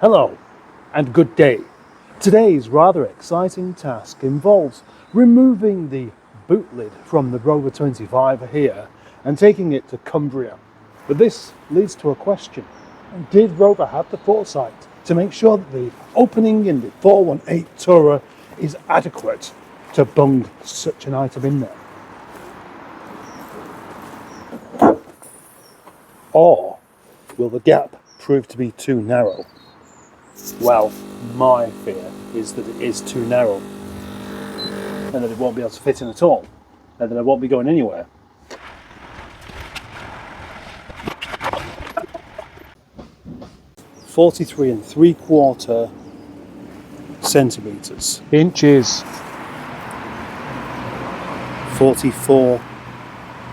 Hello and good day. Today's rather exciting task involves removing the boot lid from the Rover 25 here and taking it to Cumbria. But this leads to a question. Did Rover have the foresight to make sure that the opening in the 418 Tourer is adequate to bung such an item in there? Or will the gap prove to be too narrow? Well, my fear is that it is too narrow and that it won't be able to fit in at all and that it won't be going anywhere. (43 3/4 centimeters). Inches. 44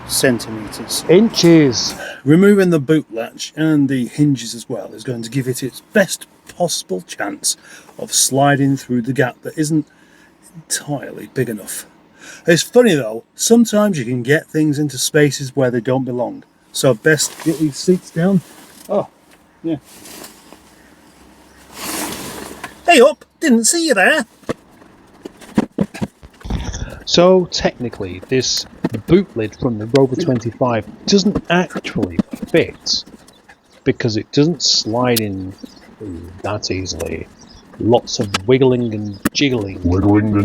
centimeters. Inches. Removing the boot latch and the hinges as well is going to give it its best possible chance of sliding through the gap that isn't entirely big enough. It's funny though, sometimes you can get things into spaces where they don't belong. So best get these seats down. Oh, yeah. Hey up, didn't see you there. So technically this boot lid from the Rover 25 doesn't actually fit because it doesn't slide in that easily. Lots of wiggling and jiggling,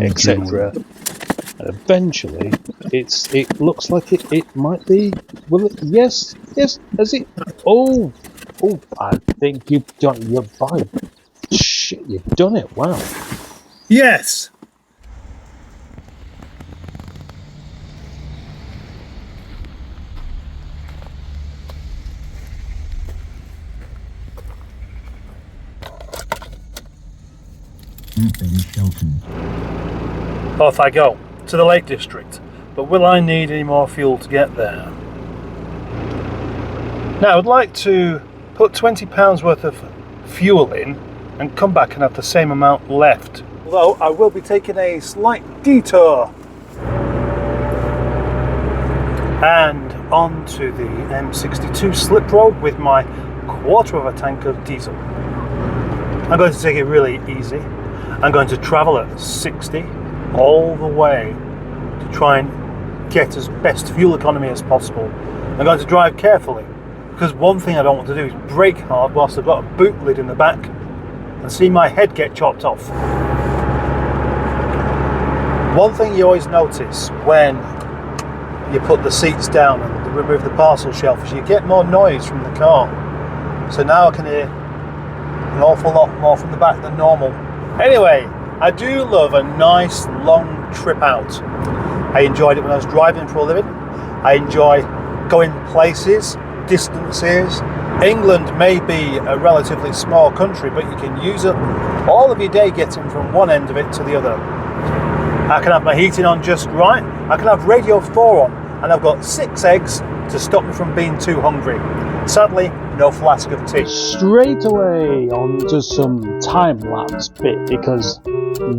etc. And eventually it looks like it might be. Will it? Yes, has it? Oh, I think you're fine. Shit, you've done it. Wow. Yes. Off I go to the Lake District, but will I need any more fuel to get there? Now I would like to put £20 worth of fuel in and come back and have the same amount left, although I will be taking a slight detour and onto the M62 slip road with my quarter of a tank of diesel. I'm going to take it really easy. I'm going to travel at 60 all the way to try and get as best fuel economy as possible. I'm going to drive carefully because one thing I don't want to do is brake hard whilst I've got a boot lid in the back and see my head get chopped off. One thing you always notice when you put the seats down and remove the parcel shelf is you get more noise from the car. So now I can hear an awful lot more from the back than normal. Anyway, I do love a nice long trip out. I enjoyed it when I was driving for a living. I enjoy going places, distances. England may be a relatively small country, but you can use up all of your day getting from one end of it to the other. I can have my heating on just right. I can have Radio 4 on, and I've got 6 eggs to stop me from being too hungry. Sadly, no flask of tea. Straight away onto some time-lapse bit because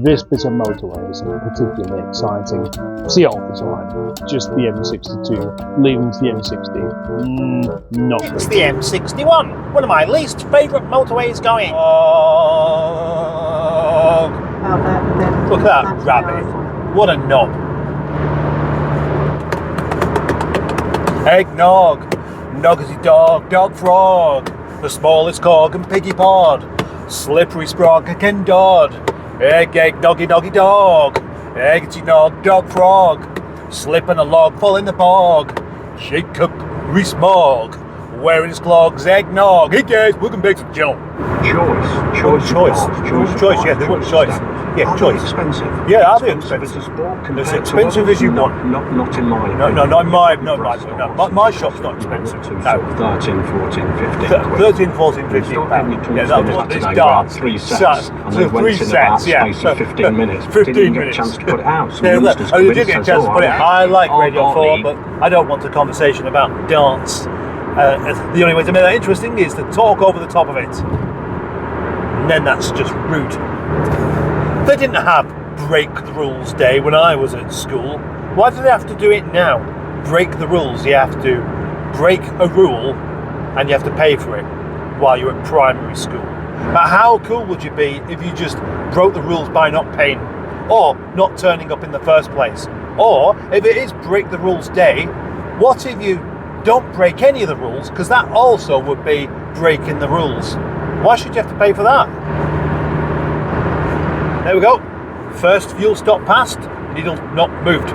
this bit of motorway isn't particularly exciting. See it all the time. Just the M62, leaving to the M60. Not It's the M61, one of my least favourite motorways going. Look at that rabbit. What a knob. Eggnog. Noggety dog, dog frog, the smallest cog and piggy pod, slippery sprog and dod, egg, doggy, doggy dog, eggety nog, dog frog, slip in a log, fall in the bog, shake up, re-smog, wearing his clogs, eggnog, hey guys, welcome back to the channel. Choice, yeah, they want choice. Yeah, choice. Expensive. Yeah, are they expensive? As expensive as you want. Not in my No, not mine. No, my shop's not expensive. No. 13, 14, 15. 13, 14, 15 pounds. Yeah, that's dark. 3 sets. And they went 3 in sets, about yeah. 15 minutes. 15 didn't minutes. get a chance to put it out. Some Yeah, youngsters you come did in get a and chance to says, put it out. I like Radio 4, me. but I don't want a conversation about dance. The only way to make that interesting is to talk over the top of it. And then that's just rude. They didn't have break the rules day when I was at school. Why do they have to do it now? Break the rules. You have to break a rule and you have to pay for it while you're at primary school. But how cool would you be if you just broke the rules by not paying, or not turning up in the first place? Or if it is break the rules day, what if you don't break any of the rules? Because that also would be breaking the rules. Why should you have to pay for that? There we go. First fuel stop passed, needle not moved.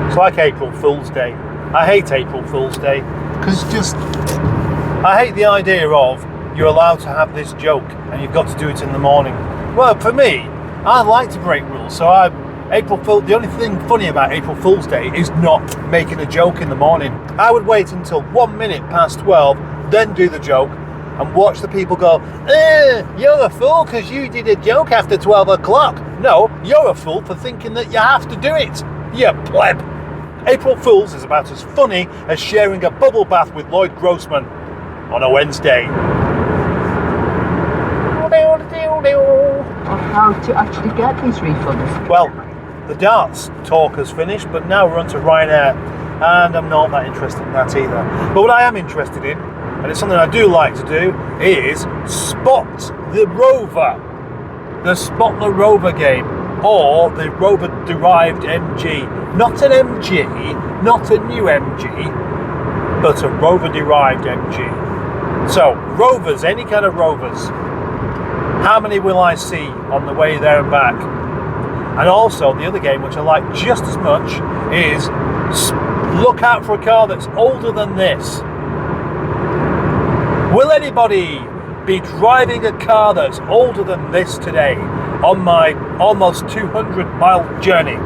It's like April Fool's Day. I hate April Fool's Day because I hate the idea of you're allowed to have this joke and you've got to do it in the morning. Well, for me, I like to break rules, so the only thing funny about April Fool's Day is not making a joke in the morning. I would wait until 1 minute past 12, then do the joke, and watch the people go, you're a fool because you did a joke after 12 o'clock. No, you're a fool for thinking that you have to do it, you pleb. April Fool's is about as funny as sharing a bubble bath with Lloyd Grossman on a Wednesday. How to actually get these refunds? Well, the darts talk has finished, but now we're on to Ryanair, and I'm not that interested in that either. But what I am interested in, and it's something I do like to do, is Spot the Rover. The Spot the Rover game, or the Rover derived MG. Not an MG, not a new MG, but a Rover derived MG. So, Rovers, any kind of Rovers. How many will I see on the way there and back? And also, the other game, which I like just as much, is look out for a car that's older than this. Will anybody be driving a car that's older than this today on my almost 200-mile journey?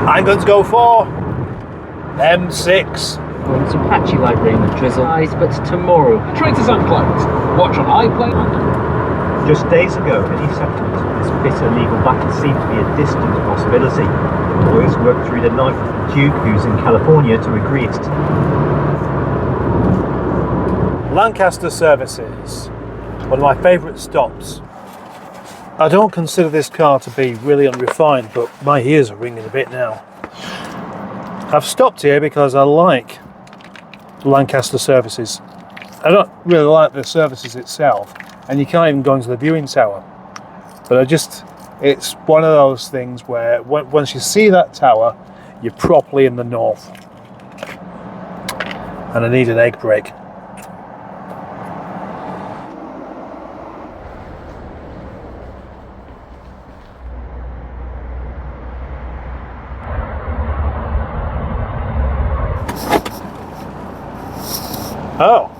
I'm going to go for M6. Going to patchy like rain and drizzle eyes, but tomorrow. Traitors Uncloaked. Watch on iPlay. Just days ago, any settlement of this bitter legal battle seemed to be a distant possibility. The lawyers worked through the knife with the Duke, who's in California, to agree it. Lancaster services, one of my favourite stops. I don't consider this car to be really unrefined, but my ears are ringing a bit now. I've stopped here because I like Lancaster services. I don't really like the services itself, and you can't even go into the viewing tower. But it's one of those things where once you see that tower, you're properly in the north. And I need an egg break. Oh,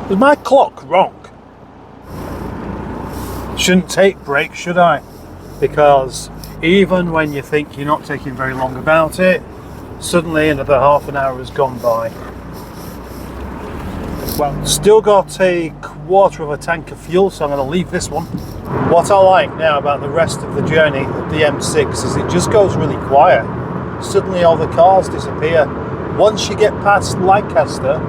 is my clock wrong? Shouldn't take breaks, should I? Because even when you think you're not taking very long about it, suddenly another half an hour has gone by. Well, still got a quarter of a tank of fuel, so I'm going to leave this one. What I like now about the rest of the journey of the M6 is it just goes really quiet. Suddenly all the cars disappear. Once you get past Lancaster,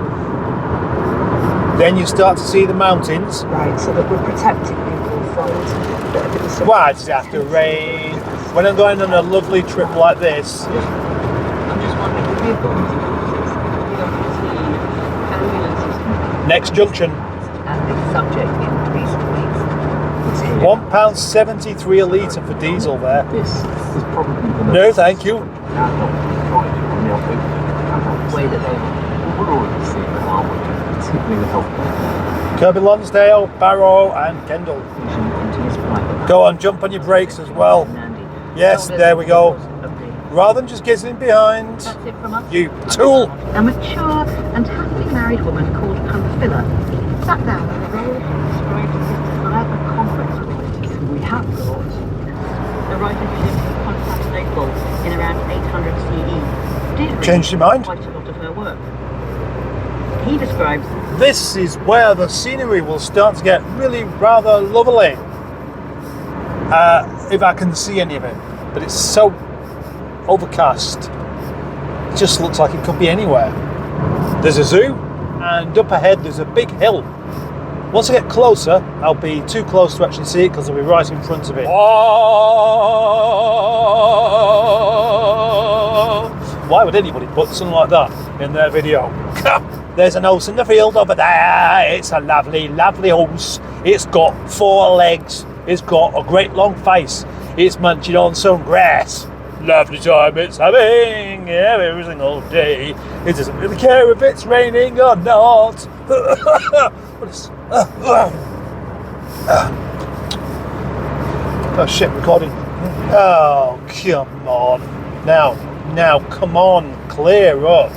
then you start to see the mountains. Right, so that we're protecting people from Why does it have to rain? When I'm going on a lovely trip like this. I'm just wondering, if we're going to ambulances, Next junction. and this subject in recent weeks. £1.73 a litre for diesel there. This is probably the most... No, thank you. Way that they We're already seeing it, aren't we? Particularly the health Kirby Lonsdale, Barrow and Kendall. Go on, jump on your brakes as well. Yes, there we go. Rather than just getting behind. That's it from us. You tool. A mature and happily married woman called Cumbria sat down in a row and described his desire for conference with we have got. The writer who lived in Constantinople in around 800 CE did Changed your mind? quite a lot of her work. He describes This is where the scenery will start to get really rather lovely. If I can see any of it. But it's so overcast. It just looks like it could be anywhere. There's a zoo, and up ahead there's a big hill. Once I get closer, I'll be too close to actually see it because I'll be right in front of it. Why would anybody put something like that in their video? There's an horse in the field over there. It's a lovely, lovely horse. It's got 4 legs. It's got a great long face. It's munching on some grass. Lovely time it's having every single day. It doesn't really care if it's raining or not. Oh shit, recording. Oh, come on. Now, come on, clear up.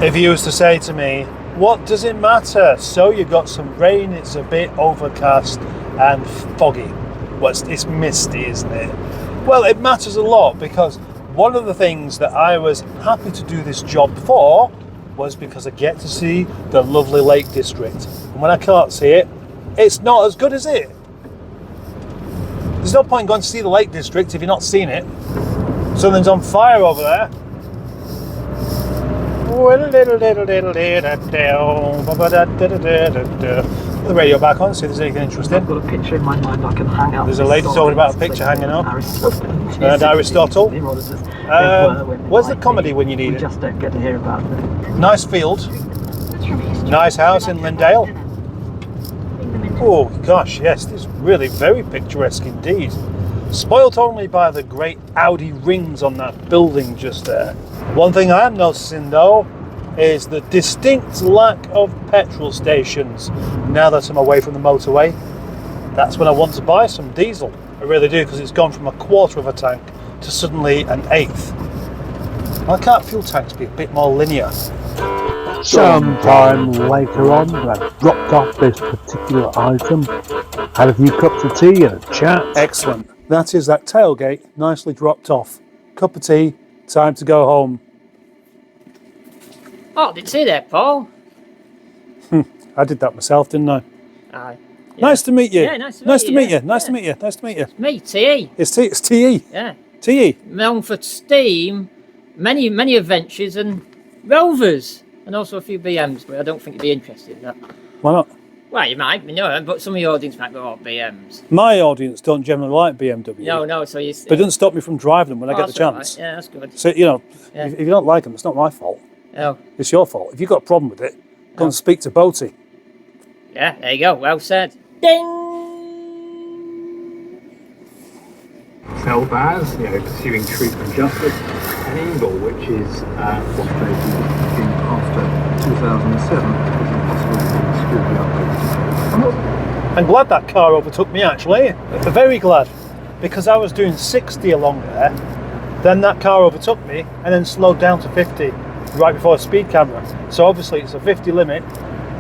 If you was to say to me, what does it matter? So you got some rain, it's a bit overcast and foggy. Well, it's misty, isn't it? Well, it matters a lot, because one of the things that I was happy to do this job for was because I get to see the lovely Lake District. And when I can't see it, it's not as good as it. There's no point going to see the Lake District if you're not seeing it. Something's on fire over there. Put the radio back on, see if there's anything interesting. I've got a picture in my mind I can hang out. There's a lady talking about a picture hanging up. Aristotle. Where's the comedy when you need We it? just don't get to hear about it. Nice field. Nice house in Lindale. Oh gosh, yes, this is really very picturesque indeed. Spoilt only by the great Audi rings on that building just there. One thing I am noticing though is the distinct lack of petrol stations now that I'm away from the motorway. That's when I want to buy some diesel. I really do, because it's gone from 1/4 of a tank to suddenly an 1/8. Why can't fuel tanks be a bit more linear? Sometime later on, when I dropped off this particular item, had a few cups of tea and a chat. Excellent. That is that tailgate nicely dropped off. Cup of tea, time to go home. Oh, did you see that, Paul? I did that myself, didn't I? Aye. Nice to meet you. Yeah, nice to meet you, meet yeah. you. Nice to Yeah. meet you. Nice to meet you. Me, TE. It's TE. Yeah. TE. Known for Steam, many adventures and Rovers, and also a few BMs, but I don't think you'd be interested in that. Why not? Well, you might, but some of your audience might go, oh, BMs. My audience don't generally like BMW. No, so you... But it doesn't stop me from driving them when I get the that's all chance. right. Yeah, that's good. So, you know, Yeah. if you don't like them, it's not my fault. Oh, It's your fault. If you've got a problem with it, go and speak to Boaty. yeah, there you go, well said. Ding! Selbaz, pursuing truth and justice, and Ingle, which is frustrated after 2007 because impossible to screw the update. I'm glad that car overtook me, actually. Very glad. Because I was doing 60 along there, then that car overtook me and then slowed down to 50 right before a speed camera. So obviously it's a 50 limit.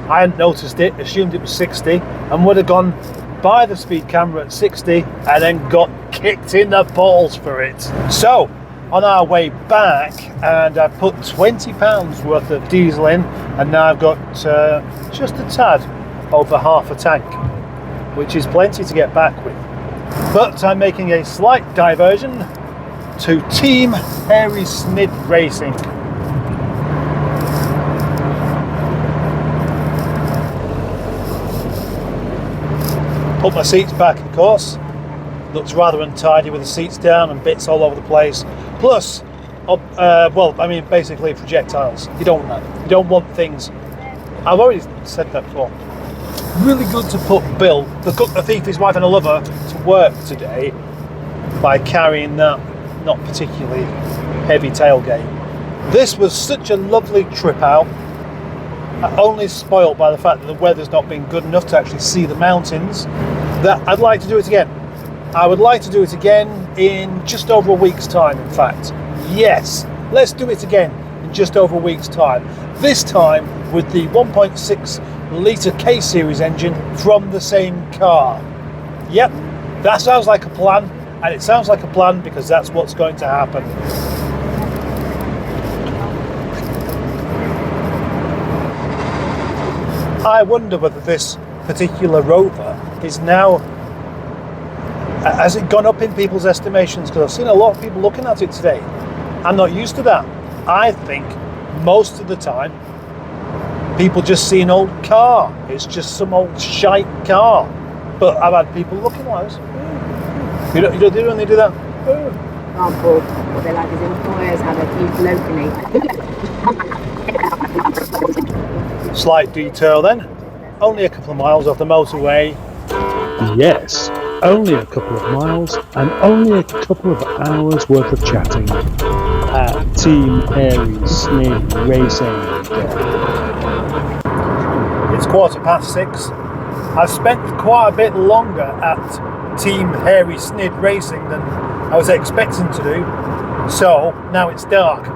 I hadn't noticed it, assumed it was 60, and would have gone by the speed camera at 60 and then got kicked in the balls for it. So on our way back, and I put £20 worth of diesel in, and now I've got just a tad over half a tank, which is plenty to get back with. But I'm making a slight diversion to Team Harry Smith Racing. Put my seats back, of course. Looks rather untidy with the seats down and bits all over the place. Plus, basically projectiles. You don't want that. You don't want things. I've already said that before. Really good to put Bill, the cook, the thief, his wife and a lover, to work today by carrying that not particularly heavy tailgate. This was such a lovely trip out. Only spoilt by the fact that the weather's not been good enough to actually see the mountains, that I'd like to do it again. I would like to do it again in just over a week's time, in fact. Yes, let's do it again in just over a week's time. This time with the 1.6 litre K-Series engine from the same car. Yep, that sounds like a plan, and it sounds like a plan because that's what's going to happen. I wonder whether this particular Rover is now, has it gone up in people's estimations? Because I've seen a lot of people looking at it today. I'm not used to that. I think most of the time people just see an old car. It's just some old shite car. But I've had people looking like this. You don't when they do that? Example, what they like is employers have a huge locally. Slight detour then. Only a couple of miles off the motorway. Yes, only a couple of miles and only a couple of hours worth of chatting at Team Hairy Snid Racing. It's 6:15. I've spent quite a bit longer at Team Hairy Snid Racing than I was expecting to do, so now it's dark.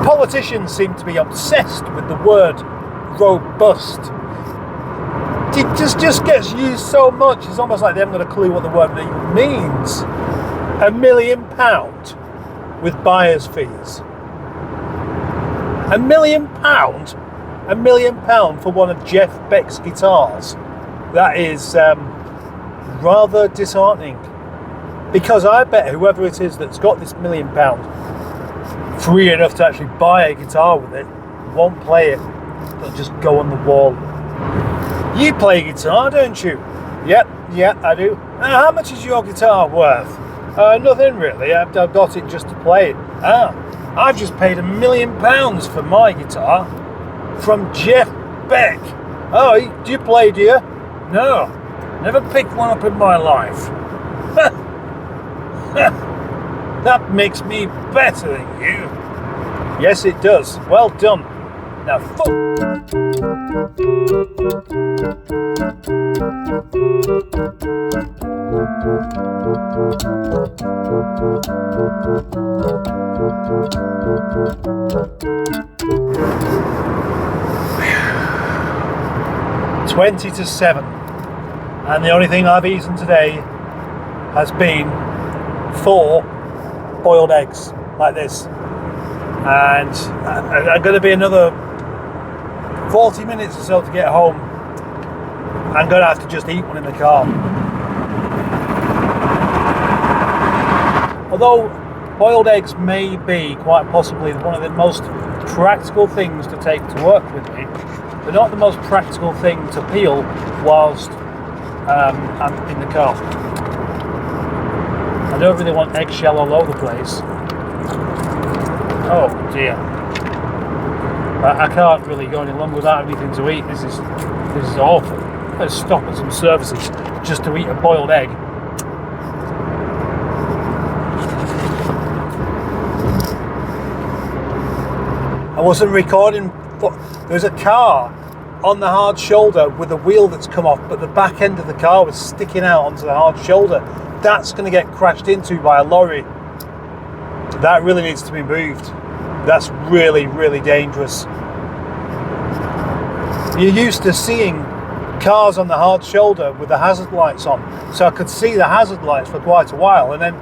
Politicians seem to be obsessed with the word robust. It just gets used so much, it's almost like they haven't got a clue what the word even means. £1 million with buyer's fees. £1 million? £1 million for one of Jeff Beck's guitars? That is rather disheartening. Because I bet whoever it is that's got this £1 million free enough to actually buy a guitar with it won't play it. They'll just go on the wall. You play guitar, don't you? Yep, I do. How much is your guitar worth? Nothing really. I've got it just to play it. I've just paid £1 million for my guitar from Jeff Beck. Oh, do you play, do you? No, never picked one up in my life. That makes me better than you. Yes, it does. Well done. Now, $20 to 7, and the only thing I've eaten today has been 4 boiled eggs like this, and I'm going to be another 40 minutes or so to get home. I'm going to have to just eat one in the car. Although boiled eggs may be quite possibly one of the most practical things to take to work with me, they're not the most practical thing to peel whilst I'm in the car. I don't really want eggshell all over the place. Oh dear. I can't really go any longer without anything to eat. This is awful. Let's stop at some services just to eat a boiled egg. I wasn't recording, but there's a car on the hard shoulder with a wheel that's come off, but the back end of the car was sticking out onto the hard shoulder. That's going to get crashed into by a lorry. That really needs to be moved. That's really, really dangerous. You're used to seeing cars on the hard shoulder with the hazard lights on, so I could see the hazard lights for quite a while, and then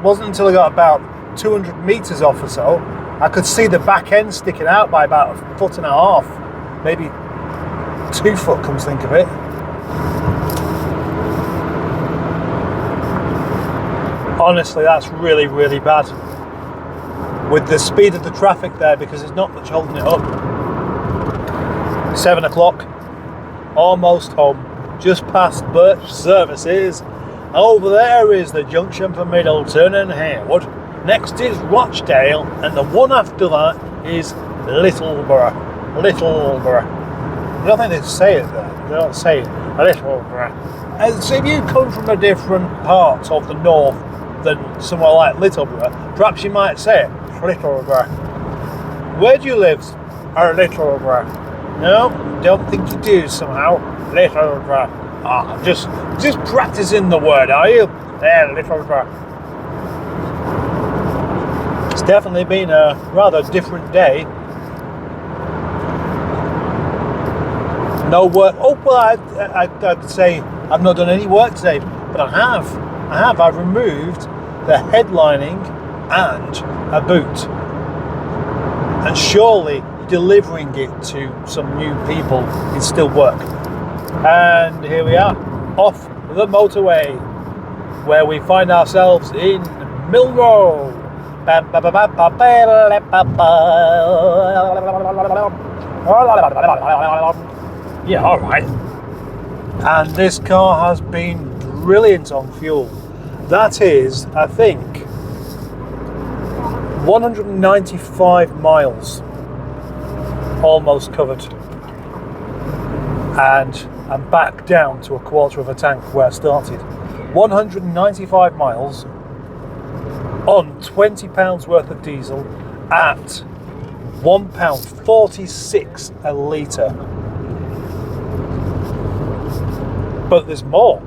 wasn't until I got about 200 meters off or so I could see the back end sticking out by about 1.5 foot, maybe 2 foot, come to think of it. Honestly, that's really, really bad with the speed of the traffic there, because there's not much holding it up. 7 o'clock, almost home, just past Birch Services. Over there is the junction for Middleton and Harewood. Next is Rochdale, and the one after that is Littleborough. Littleborough. I don't think they say it there. They don't say it. Littleborough. And so if you come from a different part of the north than somewhere like Littleborough, perhaps you might say it. Littleborough. Where do you live? Littleborough. No, don't think you do somehow. Littleborough. Just practicing the word, are you? There, Littleborough. It's definitely been a rather different day. No work. Oh, well, I'd say I've not done any work today, but I have. I've removed the headlining and a boot. And surely delivering it to some new people is still work. And here we are, off the motorway, where we find ourselves in Milrow. Yeah, alright. And this car has been brilliant on fuel. That is, I think, 195 miles almost covered. And I'm back down to a quarter of a tank where I started. 195 miles on £20 worth of diesel at £1.46 a litre. But there's more,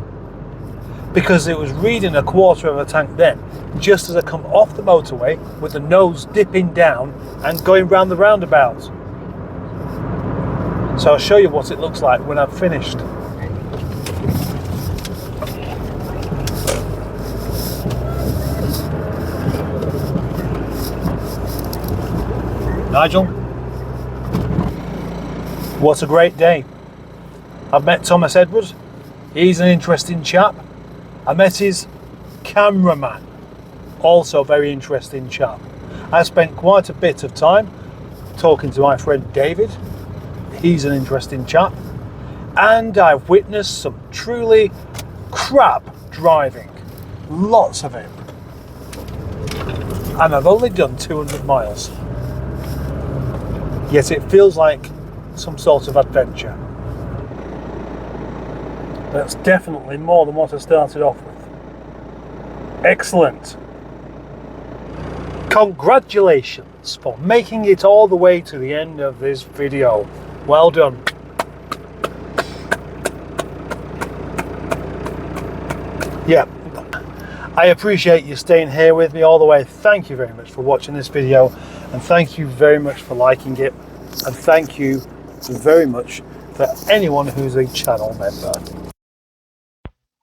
because it was reading a quarter of a tank then, just as I come off the motorway with the nose dipping down and going round the roundabout. So I'll show you what it looks like when I've finished. Nigel, what a great day. I've met Thomas Edward. He's an interesting chap. I met his cameraman, also a very interesting chap. I spent quite a bit of time talking to my friend David. He's an interesting chap. And I've witnessed some truly crap driving. Lots of it. And I've only done 200 miles. Yet it feels like some sort of adventure. That's definitely more than what I started off with. Excellent. Congratulations for making it all the way to the end of this video. Well done. Yeah, I appreciate you staying here with me all the way. Thank you very much for watching this video, and thank you very much for liking it, and thank you very much for anyone who's a channel member.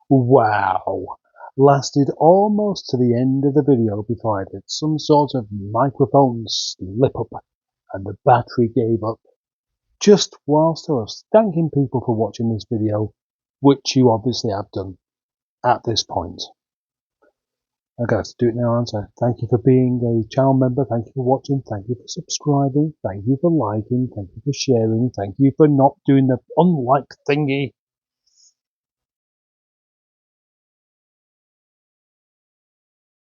Wow. Lasted almost to the end of the video before I did some sort of microphone slip up and the battery gave up. Just whilst I was thanking people for watching this video, which you obviously have done at this point. Okay, let's do it now, answer. Thank you for being a channel member, thank you for watching, thank you for subscribing, thank you for liking, thank you for sharing, thank you for not doing the unlike thingy.